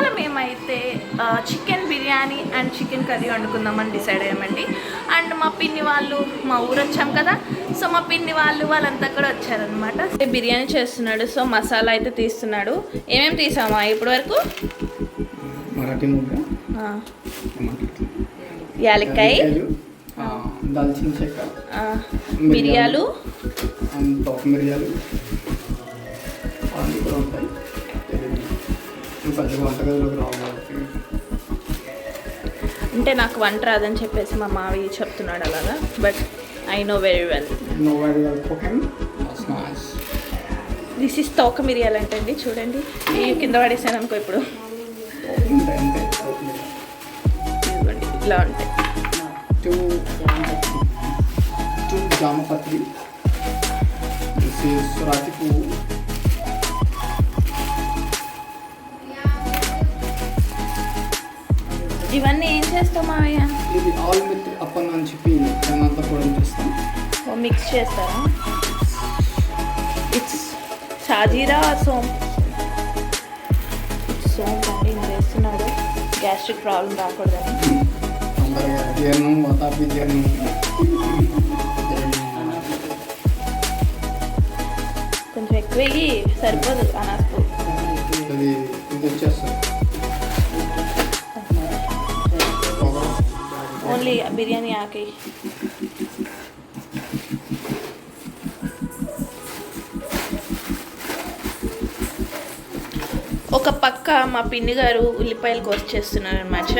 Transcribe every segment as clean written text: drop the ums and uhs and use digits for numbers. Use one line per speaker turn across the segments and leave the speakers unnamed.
ఇవాళ మేమైతే chicken biryani and chicken curry వండుకుందామని డిసైడ్ అయ్యామండి. అండ్ మా పిన్ని వాళ్ళు మా ఊరు వచ్చాం కదా, సో మా పిన్ని వాళ్ళంతా కూడా వచ్చారనమాట. బిర్యానీ చేస్తున్నాడు, సో మసాలా అయితే తీస్తున్నాడు. ఏమేమి తీసామా ఇప్పటి వరకు? యాలక్కాయ,
దాల్చిన చెక్క,
మిరియాలు,
మిరియాలు అన్నీ కూడా ఉంటాయి. పెద్దగా వంటగదిలోకి రావాలి
అంటే నాకు వంట రాదని చెప్పేసి మా మావి చెప్తున్నాడు అలాగా, but I know very well. This is తోక మిరియాలు అంటండి. చూడండి, ఈ కింద పడేసాను అనుకో ఇప్పుడు. ఇలా ఉంటాయి.
జామపత్రి, రాతి పువ్వు,
ఇవన్నీ ఏం చేస్తాం మావయ్య?
ఇది ఆల్ విత్ అప్పన్ అని చెప్పి అంతా కూడా చేస్తాం.
మిక్స్ చేస్తారా? ఇట్స్ షాజీరా సోంపు అండి వేస్తున్నాడు, గ్యాస్ట్రిక్ ప్రాబ్లం రాకూడదని.
జీర్ణం వాతాపి జీర్ణం
కొంచెం ఎక్కువ సరిపోదు అనకు.
ఇది వచ్చేస్తుంది.
ఓన్లీ బిర్యానీ ఆకి. ఒక పక్క మా పిన్ని గారు ఉల్లిపాయలు కోసి చేస్తున్నారు అన్నమాట.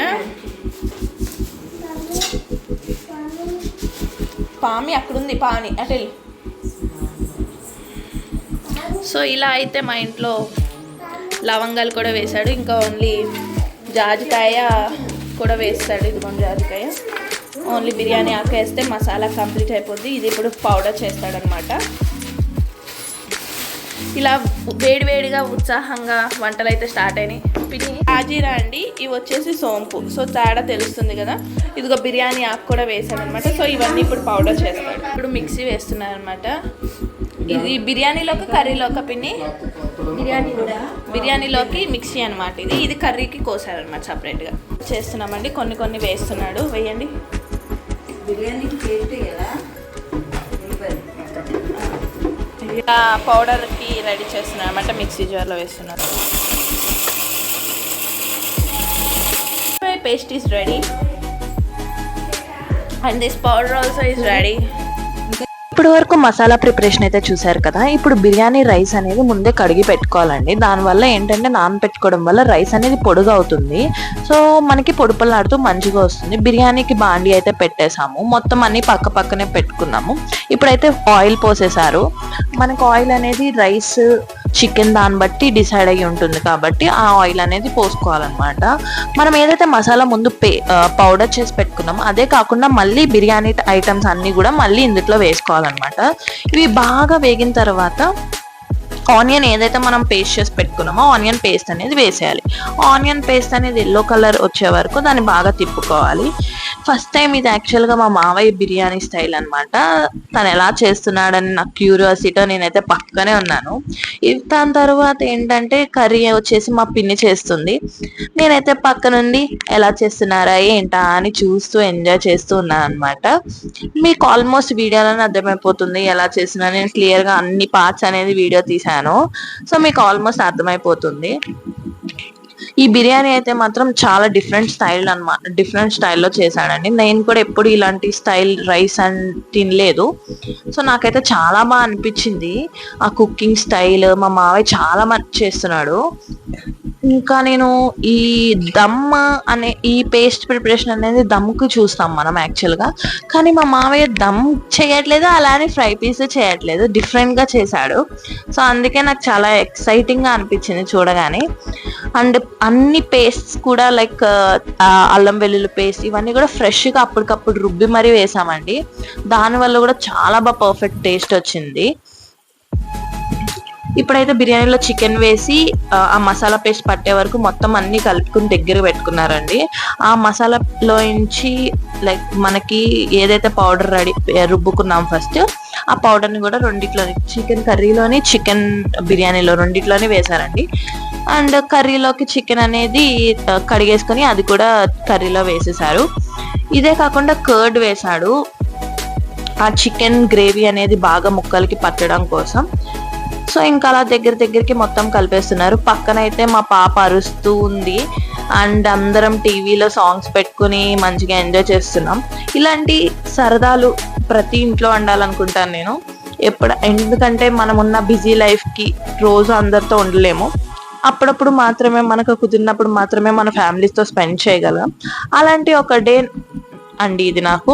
పామి అక్కడుంది, పాని అటు. సో ఇలా అయితే మా ఇంట్లో లవంగాలు కూడా వేశాడు, ఇంకా ఓన్లీ జాజికాయ కూడా వేస్తాడు. ఇదిగోండి జాజికాయ. ఓన్లీ బిర్యానీ ఆకు వేస్తే మసాలా కంప్లీట్ అయిపోద్ది. ఇది ఇప్పుడు పౌడర్ చేస్తాడనమాట. ఇలా వేడివేడిగా ఉత్సాహంగా వంటలు అయితే స్టార్ట్ అయినాయి. పిన్ని ఆజీరా అండి, ఇవి వచ్చేసి సోంపు. సో తేడా తెలుస్తుంది కదా. ఇదిగో బిర్యానీ ఆకు కూడా వేసాడనమాట. సో ఇవన్నీ ఇప్పుడు పౌడర్ చేస్తాడు. ఇప్పుడు మిక్సీ వేస్తున్నారనమాట. ఇది బిర్యానీలోకి కర్రీలోకి పిన్ని? బిర్యానీలోకి మిక్సీ అనమాట. ఇది కర్రీకి కోసారనమాట సపరేట్గా. చేస్తున్నామండి, కొన్ని వేస్తున్నాడు. వేయండి. పౌడర్కి రెడీ చేస్తున్నారు అనమాట. మిక్సీ జార్లో వేస్తున్నారు. Paste is ready and this powder also is ready.
ఇప్పటి వరకు మసాలా ప్రిపరేషన్ అయితే చూసారు కదా. ఇప్పుడు బిర్యానీ రైస్ అనేది ముందే కడిగి పెట్టుకోవాలండి. దానివల్ల ఏంటంటే నానబెట్టుకోవడం వల్ల రైస్ అనేది పొడుగా అవుతుంది. సో మనకి పొడుపలాడుతూ మంచిగా వస్తుంది. బిర్యానీకి బాండి అయితే పెట్టేసాము, మొత్తం అన్ని పక్కనే పెట్టుకున్నాము. ఇప్పుడైతే ఆయిల్ పోసేసారు. మనకు ఆయిల్ అనేది రైస్ చికెన్ దాన్ని బట్టి డిసైడ్ అయ్యి ఉంటుంది కాబట్టి ఆ ఆయిల్ అనేది పోసుకోవాలన్నమాట. మనం ఏదైతే మసాలా ముందు పౌడర్ చేసి పెట్టుకున్నామో అదే కాకుండా మళ్ళీ బిర్యానీ ఐటమ్స్ అన్ని కూడా మళ్ళీ ఇందులో వేసుకోవాలన్నమాట. ఇవి బాగా వేగిన తర్వాత ఆనియన్ ఏదైతే మనం పేస్ట్ చేసి పెట్టుకున్నామో ఆనియన్ పేస్ట్ అనేది వేసేయాలి. ఆనియన్ పేస్ట్ అనేది ఎల్లో కలర్ వచ్చే వరకు దాన్ని బాగా తిప్పుకోవాలి. ఫస్ట్ టైం ఇది యాక్చువల్గా మా మావయ్య బిర్యానీ స్టైల్ అనమాట. తను ఎలా చేస్తున్నాడని నాకు క్యూరియాసిటీ, నేనైతే పక్కనే ఉన్నాను. దాని తర్వాత ఏంటంటే కర్రీ వచ్చేసి మా పిన్ని చేస్తుంది. నేనైతే పక్క నుండి ఎలా చేస్తున్నారా ఏంటా అని చూస్తూ ఎంజాయ్ చేస్తూ ఉన్నాను అనమాట. మీకు ఆల్మోస్ట్ వీడియోలోనే అర్థమైపోతుంది ఎలా చేస్తున్నా. నేను క్లియర్గా అన్ని పార్ట్స్ అనేది వీడియో తీసాను. సో మీకు ఆల్మోస్ట్ అర్థమైపోతుంది. ఈ బిర్యానీ అయితే మాత్రం చాలా డిఫరెంట్ స్టైల్లో చేశాడండి. నేను కూడా ఎప్పుడు ఇలాంటి స్టైల్ రైస్ అని తినలేదు. సో నాకైతే చాలా బాగా అనిపించింది ఆ కుకింగ్ స్టైల్. మా మావయ్య చాలా మంచి చేస్తున్నాడు. ఇంకా నేను ఈ దమ్ అనే ఈ పేస్ట్ ప్రిపరేషన్ అనేది దమ్కి చూస్తాం మనం యాక్చువల్గా, కానీ మా మావయ్య దమ్ చేయట్లేదు, అలానే ఫ్రై పీస్ చేయట్లేదు, డిఫరెంట్గా చేశాడు. సో అందుకే నాకు చాలా ఎక్సైటింగ్గా అనిపించింది చూడగానే. అండ్ అన్ని పేస్ట్స్ కూడా లైక్ అల్లం వెల్లుల్లి పేస్ట్ ఇవన్నీ కూడా ఫ్రెష్గా అప్పటికప్పుడు రుబ్బి మరీ వేసామండి. దానివల్ల కూడా చాలా బాగా పర్ఫెక్ట్ టేస్ట్ వచ్చింది. ఇప్పుడైతే బిర్యానీలో చికెన్ వేసి ఆ మసాలా పేస్ట్ పట్టే వరకు మొత్తం అన్ని కలుపుకుని దగ్గర పెట్టుకున్నారండి. ఆ మసాలాలో నుంచి లైక్ మనకి ఏదైతే పౌడర్ రుబ్బుకున్నాం ఫస్ట్, ఆ పౌడర్ని కూడా రెండిట్లోని చికెన్ కర్రీలోని చికెన్ బిర్యానీలో రెండిట్లోనే వేశారండి. అండ్ కర్రీలోకి చికెన్ అనేది కడిగేసుకొని అది కూడా కర్రీలో వేసేసారు. ఇదే కాకుండా కర్డ్ వేశాడు ఆ చికెన్ గ్రేవీ అనేది బాగా ముక్కలకి పట్టడం కోసం. సో ఇంకా అలా దగ్గరికి మొత్తం కలిపేస్తున్నారు. పక్కనైతే మా పాప అరుస్తూ ఉంది అండ్ అందరం టీవీలో సాంగ్స్ పెట్టుకుని మంచిగా ఎంజాయ్ చేస్తున్నాం. ఇలాంటి సరదాలు ప్రతి ఇంట్లో ఉండాలనుకుంటాను నేను ఎందుకంటే మనం ఉన్న బిజీ లైఫ్కి రోజు అందరితో ఉండలేము. అప్పుడప్పుడు మాత్రమే మనకు కుదిరినప్పుడు మాత్రమే మన ఫ్యామిలీస్తో స్పెండ్ చేయగలం. అలాంటి ఒక డే అండి ఇది నాకు.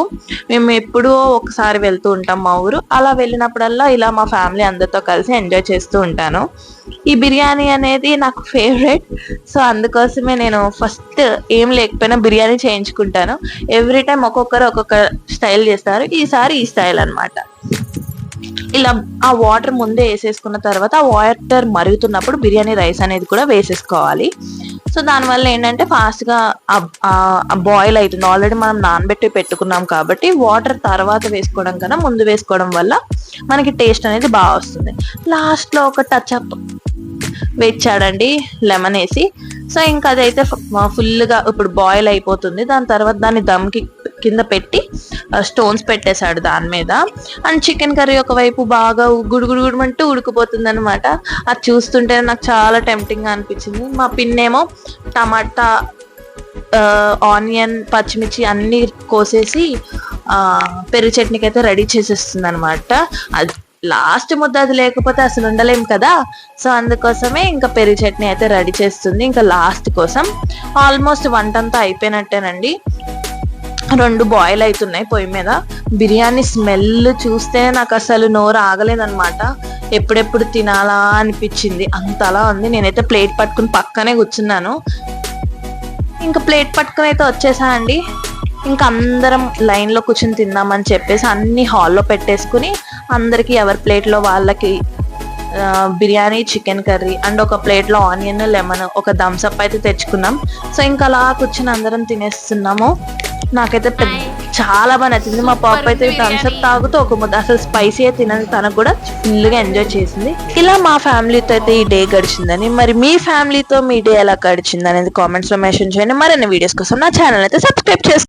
మేము ఎప్పుడూ ఒకసారి వెళ్తూ ఉంటాం మా ఊరు. అలా వెళ్ళినప్పుడల్లా ఇలా మా ఫ్యామిలీ అందరితో కలిసి ఎంజాయ్ చేస్తూ ఉంటాను. ఈ బిర్యానీ అనేది నాకు ఫేవరెట్. సో అందుకోసమే నేను ఫస్ట్ ఏం లేకపోయినా బిర్యానీ చేయించుకుంటాను. ఎవ్రీ టైం ఒక్కొక్కరు ఒక్కొక్క స్టైల్ చేస్తారు. ఈసారి ఈ స్టైల్ అనమాట. ఇలా ఆ వాటర్ ముందే వేసేసుకున్న తర్వాత ఆ వాటర్ మరుగుతున్నప్పుడు బిర్యానీ రైస్ అనేది కూడా వేసేసుకోవాలి. సో దానివల్ల ఏంటంటే ఫాస్ట్గా బాయిల్ అవుతుంది. ఆల్రెడీ మనం నానబెట్టి పెట్టుకున్నాం కాబట్టి వాటర్ తర్వాత వేసుకోవడం కన్నా ముందు వేసుకోవడం వల్ల మనకి టేస్ట్ అనేది బాగా వస్తుంది. లాస్ట్లో ఒక టచ్ అప్ వేచాడండి లెమన్ వేసి. సో ఇంకా అదైతే ఫుల్గా ఇప్పుడు బాయిల్ అయిపోతుంది. దాని తర్వాత దాన్ని దమ్కి కింద పెట్టి స్టోన్స్ పెట్టేశాడు దాని మీద. అండ్ చికెన్ కర్రీ ఒకవైపు బాగా గుడుగుడుగుడమంటూ ఉడికిపోతుంది అనమాట. అది చూస్తుంటే నాకు చాలా టెంప్టింగ్గా అనిపించింది. మా పిన్నేమో టమాటా ఆనియన్ పచ్చిమిర్చి అన్నీ కోసేసి పెరుగు చట్నీకి అయితే రెడీ చేసేస్తుంది అనమాట. అది లాస్ట్ ముద్ద అది లేకపోతే అసలు ఉండలేం కదా. సో అందుకోసమే ఇంకా పెరుగు చట్నీ అయితే రెడీ చేస్తుంది. ఇంకా లాస్ట్ కోసం ఆల్మోస్ట్ వంట అంతా అయిపోయినట్టేనండి. 2 బాయిల్ అవుతున్నాయి పొయ్యి మీద. బిర్యానీ స్మెల్ చూస్తే నాకు అసలు నోరు ఆగలేదన్నమాట. ఎప్పుడెప్పుడు తినాలా అనిపించింది, అంతలా ఉంది. నేనైతే ప్లేట్ పట్టుకుని పక్కనే కూర్చున్నాను. ఇంకా ప్లేట్ పట్టుకుని అయితే వచ్చేసానండి. ఇంకా అందరం లైన్లో కూర్చొని తిందామని చెప్పేసి అన్ని హాల్లో పెట్టేసుకుని అందరికి ఎవరి ప్లేట్లో వాళ్ళకి బిర్యానీ చికెన్ కర్రీ అండ్ ఒక ప్లేట్లో ఆనియన్ లెమన్ ఒక థమ్స్అప్ అయితే తెచ్చుకున్నాం. సో ఇంకా అలా కూర్చొని అందరం తినేస్తున్నాము. నాకైతే చాలా బాగా నచ్చింది. మా పాప అయితే థమ్స్అప్ తాగుతూ ఒక ముద్ద అసలు స్పైసీ తినని తనకు కూడా ఫుల్గా ఎంజాయ్ చేసింది. ఇలా మా ఫ్యామిలీతో అయితే ఈ డే గడిచిందని, మరి మీ ఫ్యామిలీతో మీ డే ఎలా గడిచింది అనేది కామెంట్స్ లో మెన్షన్ చేయండి. మరిన్ని వీడియోస్ కోసం నా ఛానల్ అయితే సబ్స్క్రైబ్ చేసుకోండి.